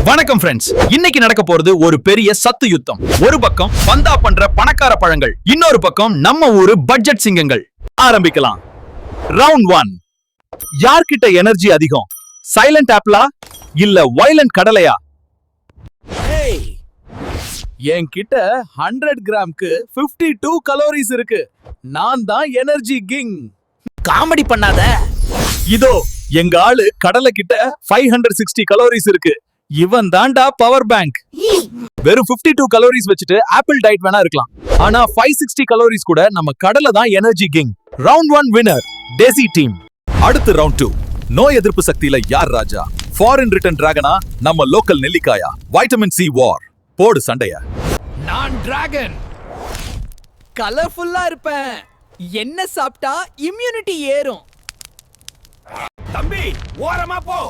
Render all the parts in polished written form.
வணக்கம் ஃப்ரெண்ட்ஸ், இன்னைக்கு நடக்க போறது ஒரு பெரிய சத்து யுத்தம். ஒரு பக்கம் பந்தா பண்ற பணக்கார பழங்கள், இன்னொரு பக்கம் நம்ம ஊரு பட்ஜெட் சிங்கங்கள். ஆரம்பிக்கலாம். ரவுண்ட் 1. யார்கிட்ட எனர்ஜி அதிகம்? சைலண்ட் ஆப்பிளா இல்ல வயலண்ட் கடலையா? என்கிட்ட 100 கிராம்க்கு 52 கலோரிஸ் இருக்கு. நான் தான் எனர்ஜி கிங். காமெடி பண்ணாத. இதோ எங்க ஆளு கடலை கிட்ட 560 கலோரிஸ் இருக்கு. இவன் தான்டா பவர் பேங்க். வெறும் 52 கலோரிஸ் வச்சுட்டு ஆப்பிள் டயட் வேணா இருக்கலாம், ஆனா 560 கலோரிஸ் கூட நம்ம கடலை தான் எனர்ஜி கிங். ரவுண்ட் 1 வினர் டெசி டீம். அடுத்து ரவுண்ட் 2. நோய் எதிர்ப்பு சக்தியில யார் ராஜா? ஃபாரின் ரிட்டன் டிராகனா நம்ம லோக்கல் நெல்லிக்காயா? வைட்டமின் சி வார். போடு சண்டைய. நான் டிராகன். கலர்ஃபுல்லா இருப்பேன். என்ன சாப்பிட்டா இம்யூனிட்டி ஏறும். தம்பி ஓரமா போ.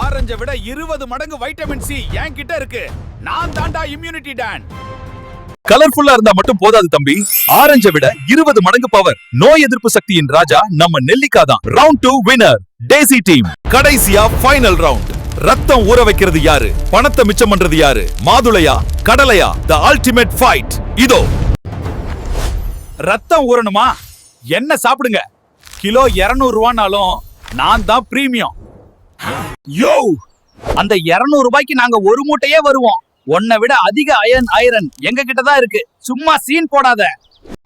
ஆரஞ்சை விட 20 மடங்கு வைட்டமின் சி என்கிட்ட இருக்கு. நான் தாண்டா இம்யூனிட்டி டான். கலர்ஃபுல்லா இருந்தா மட்டும் போதாது தம்பி, ஆரஞ்சை விட 20 மடங்கு பவர். நோய் எதிர்ப்பு சக்தியின் ராஜா நம்ம நெல்லிக்காய் தான். Round 2 winner Desi team. கடைசியா ஃபைனல் ரவுண்ட். ரத்தம் ஊற வைக்கிறது யாரு? பணத்தை மிச்சம் பண்றது யாரு? மாதுளையா கடலையா? The ultimate fight. இதோ ரத்தம் ஊறணுமா? என்ன சாப்பிடுங்க. கிலோ 200 ரூபானாலும் நான் தான் பிரீமியம். யோ, அந்த 200 ரூபாய்க்கு நாங்க ஒரு மூட்டையே வருவோம். உன்னை விட அதிக ஐரன் எங்க கிட்ட தான் இருக்கு. சும்மா சீன் போடாத.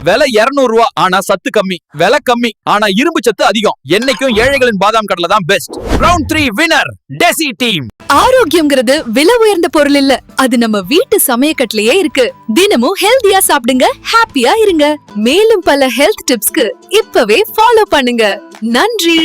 விலை 200 ரூபா, ஆனா சத்து கம்மி. விலை கம்மி, ஆனா இரும்பு சத்து அதிகம். என்னைக்கும் ஏழைகளின் பாதாம் கடலை தான் பெஸ்ட். ரவுண்ட் 3 வினர் டெசி டீம். ஆரோக்கியம்ங்கிறது விலை உயர்ந்த பொருள் இல்ல, அது நம்ம வீட்டு சமயக்கட்டிலேயே இருக்கு. தினமும் ஹெல்தியா சாப்பிடுங்க, ஹாப்பியா இருங்க. மேலும் பல ஹெல்த் டிப்ஸ்க்கு இப்பவே ஃபாலோ பண்ணுங்க. நன்றி.